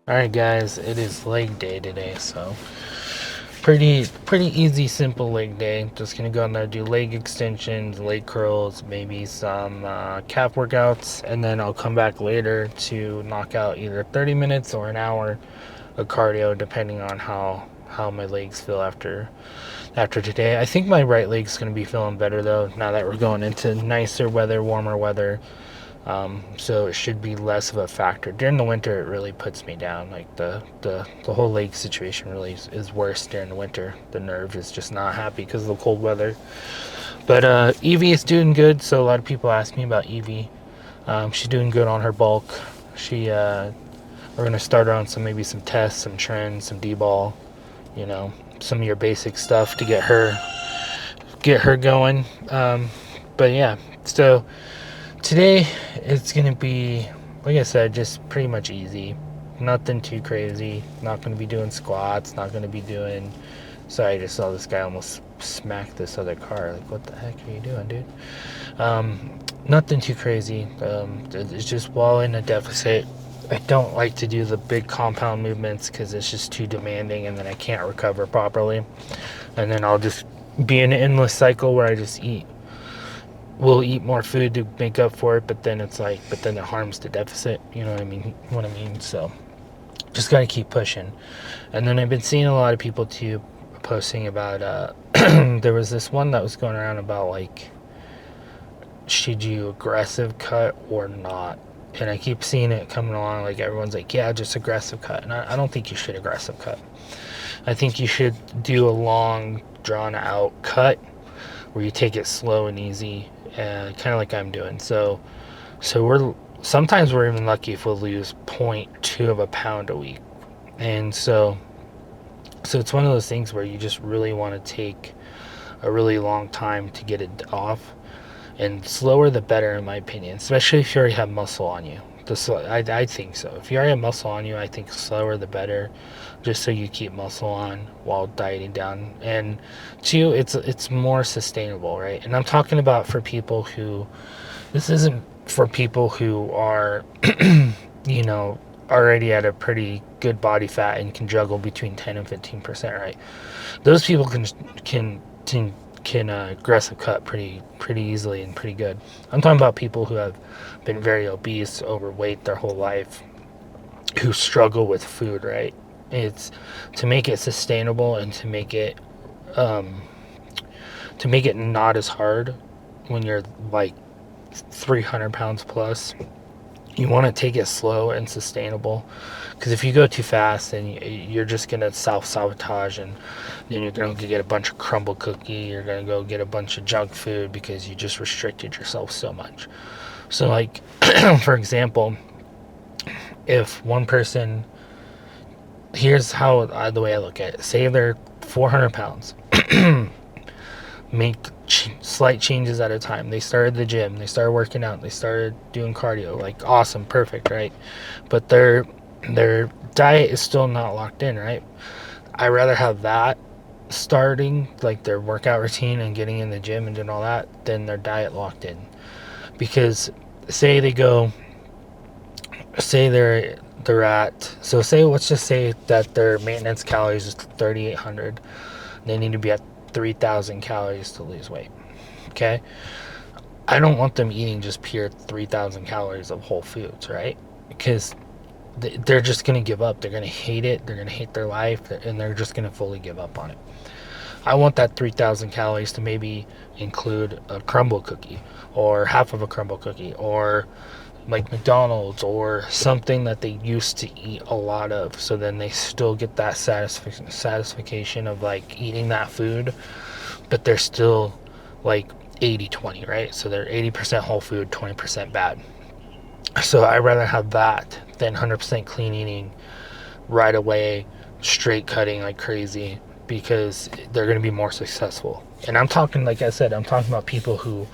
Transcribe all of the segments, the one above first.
Alright guys, it is leg day today, so pretty easy, simple leg day. Just gonna go in there, do leg extensions, leg curls, maybe some calf workouts, and then I'll come back later to knock out either 30 minutes or an hour of cardio, depending on how my legs feel after today. I think my right leg's gonna be feeling better though, now that we're going into nicer weather, warmer weather. So it should be less of a factor. During the winter, it really puts me down. Like the whole lake situation really is worse during the winter. The nerve is just not happy because of the cold weather. But Evie is doing good. So a lot of people ask me about Evie. She's doing good on her bulk. We're gonna start her on some tests, some trends, some D-ball. You know, some of your basic stuff to get her going. But yeah, so today it's gonna be, like I said, just pretty much easy. Nothing too crazy. Not gonna be doing squats. Not gonna be doing. Sorry, I just saw this guy almost smack this other car. Like, what the heck are you doing, dude? Nothing too crazy. It's just while in a deficit. I don't like to do the big compound movements because it's just too demanding, and then I can't recover properly. And then I'll just be in an endless cycle where I just eat we'll eat more food to make up for it, but then it's like, but then it harms the deficit. You know what I mean? What I mean. So just gotta keep pushing. And then I've been seeing a lot of people too posting about. There was this one that was going around about like, should you aggressive cut or not? And I keep seeing it coming along. Like everyone's like, yeah, just aggressive cut. And I don't think you should aggressive cut. I think you should do a long, drawn out cut where you take it slow and easy, kind of like I'm doing. So we're even lucky if we'll lose zero point 0.2 of a pound a week, and so it's one of those things where you just really want to take a really long time to get it off, and slower the better in my opinion, especially if you already have muscle on you. I think so. If you already have muscle on you, I think slower the better, just so you keep muscle on while dieting down. And two, it's more sustainable, right? And I'm talking about for people who this isn't for people who are you know already at a pretty good body fat and can juggle between 10 and 15%, right? Those people can aggressive cut pretty easily and pretty good. I'm talking about people who have been very obese, overweight their whole life, who struggle with food, right? It's to make it sustainable and um, to make it not as hard when you're like 300 pounds plus. You want to take it slow and sustainable, because if you go too fast, then you're just gonna self-sabotage, and then you're gonna get a bunch of crumble cookie, you're gonna go get a bunch of junk food because you just restricted yourself so much. So like for example, if one person, here's how the way I look at it, say they're 400 pounds, make slight changes at a time. They started the gym, they started working out, they started doing cardio, like awesome, perfect, right? But their diet is still not locked in, right? I rather have that starting, like their workout routine and getting in the gym and doing all that, than their diet locked in. Because say they go, say they're at, so say let's just say that their maintenance calories is 3,800. They need to be at 3,000 calories to lose weight. Okay, I don't want them eating just pure 3,000 calories of whole foods, right? Because they're just going to give up. They're going to hate it. They're going to hate their life, and they're just going to fully give up on it. I want that 3,000 calories to maybe include a crumble cookie, or half of a crumble cookie, or like McDonald's, or something that they used to eat a lot of. So then they still get that satisfaction of like eating that food, but they're still like 80-20, right? So they're 80% whole food, 20% bad. So I'd rather have that than 100% clean eating right away, straight cutting like crazy, because they're going to be more successful. And I'm talking, like I said, I'm talking about people who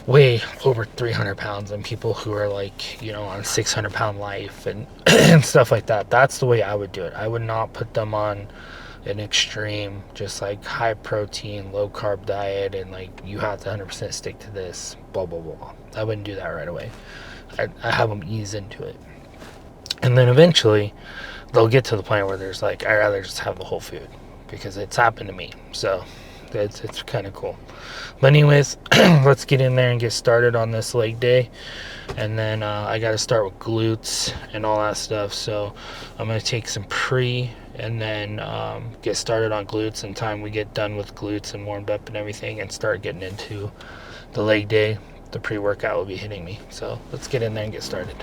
weigh over 300 pounds and people who are like, on 600-pound life and, and stuff like that. That's the way I would do it. I would not put them on an extreme, just like high protein, low carb diet, and like you have to 100% stick to this, blah, blah, blah. I wouldn't do that right away. I have them ease into it. And then eventually they'll get to the point where there's like, I'd rather just have the whole food, because it's happened to me. So it's kind of cool. But anyways, let's get in there and get started on this leg day. And then I got to start with glutes and all that stuff. So I'm going to take some pre and then get started on glutes. And time we get done with glutes and warmed up and everything and start getting into the leg day, the pre-workout will be hitting me. So let's get in there and get started.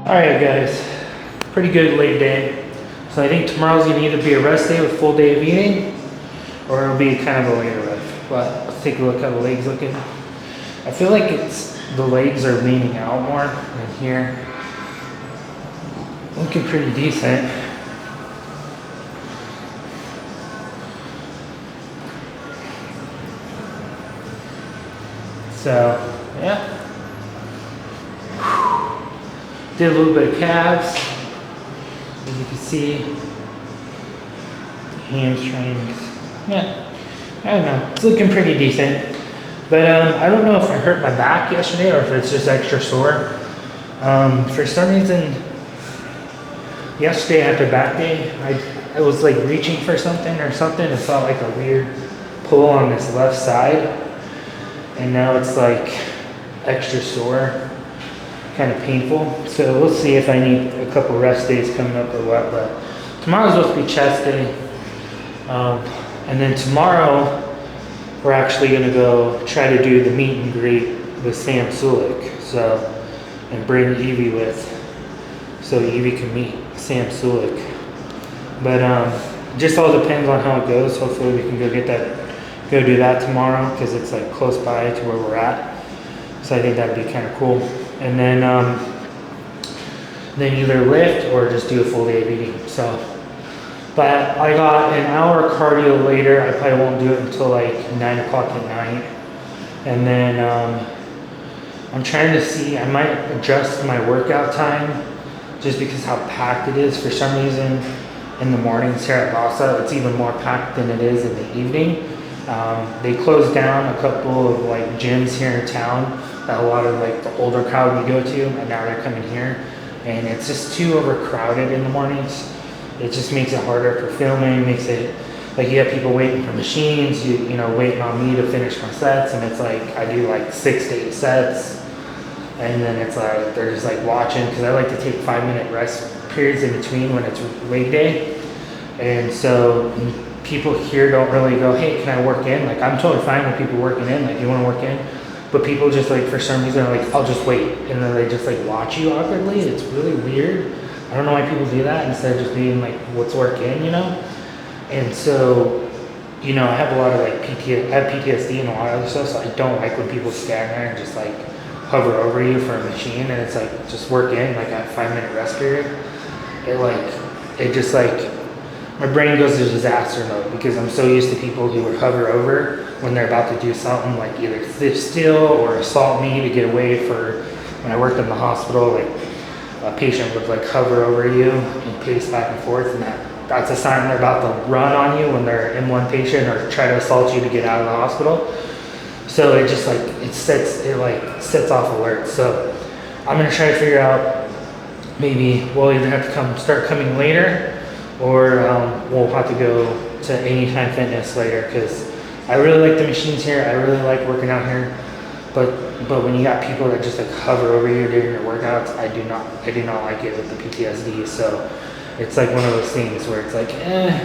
Alright guys, pretty good leg day. So I think tomorrow's gonna either be a rest day with full day of eating, or it'll be kind of a later rest. But let's take a look how the legs looking. I feel like the legs are leaning out more than here. Looking pretty decent. So yeah. Did a little bit of calves, as you can see, hamstrings. Yeah, I don't know, it's looking pretty decent. But I don't know if I hurt my back yesterday or if it's just extra sore. For some reason, yesterday after back day, I was like reaching for something or something. It felt like a weird pull on this left side. And now it's like extra sore. Kind of painful, so we'll see if I need a couple rest days coming up or what. But tomorrow's supposed to be chest day, and then tomorrow we're actually going to go try to do the meet and greet with Sam Sulek, so, and bring Evie with, so Evie can meet Sam Sulek. But just all depends on how it goes. Hopefully we can go do that tomorrow, because it's like close by to where we're at, so I think that'd be kind of cool. And then either lift or just do a full day of eating. So, but I got an hour cardio later. I probably won't do it until like 9 o'clock at night. And then I'm trying to see, I might adjust my workout time just because how packed it is. For some reason, in the mornings here at Lhasa, it's even more packed than it is in the evening. They closed down a couple of like gyms here in town that a lot of like the older crowd would go to, and now they're coming here, and it's just too overcrowded in the mornings. It just makes it harder for filming, makes it like you have people waiting for machines, you know, waiting on me to finish my sets, and it's like I do like 6 to 8 sets, and then it's like they're just like watching, because I like to take 5-minute rest periods in between when it's leg day. And so people here don't really go, hey, can I work in? Like, I'm totally fine with people working in, like, you want to work in? But people just like, for some reason, are like, I'll just wait. And then they just like watch you awkwardly. It's really weird. I don't know why people do that instead of just being like, let's work in, you know? And so, you know, I have a lot of like PTSD and a lot of other stuff, so I don't like when people stand there and just like hover over you for a machine and it's like, just work in, like a 5-minute rest period. It just like, my brain goes to disaster mode because I'm so used to people who would hover over when they're about to do something, like either sit still or assault me to get away. For when I worked in the hospital, like a patient would like hover over you and pace back and forth, and that's a sign they're about to run on you when they're in one patient or try to assault you to get out of the hospital. So it just like it sets off alerts. So I'm gonna try to figure out, maybe we'll either have to start coming later, or we'll have to go to Anytime Fitness later, because I really like the machines here. I really like working out here, but when you got people that just like hover over you during your workouts, I do not like it with the PTSD. So it's like one of those things where it's like,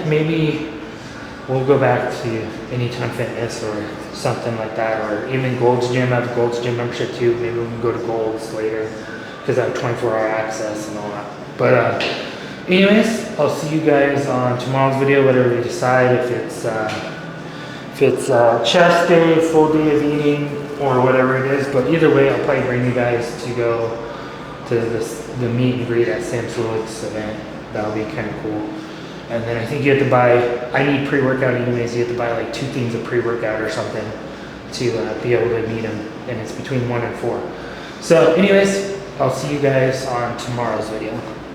maybe we'll go back to Anytime Fitness or something like that, or even Gold's Gym. I have a Gold's Gym membership too. Maybe we can go to Gold's later because I have 24-hour access and all that. But anyways, I'll see you guys on tomorrow's video, whatever we decide, if it's chest day, full day of eating, or whatever it is. But either way, I'll probably bring you guys to go to the meet and greet at Sam Sulek's event. That'll be kind of cool. And then I think you have to buy, I need pre-workout anyways, you have to buy like 2 things of pre-workout or something to be able to meet him, and it's between 1 and 4. So anyways, I'll see you guys on tomorrow's video.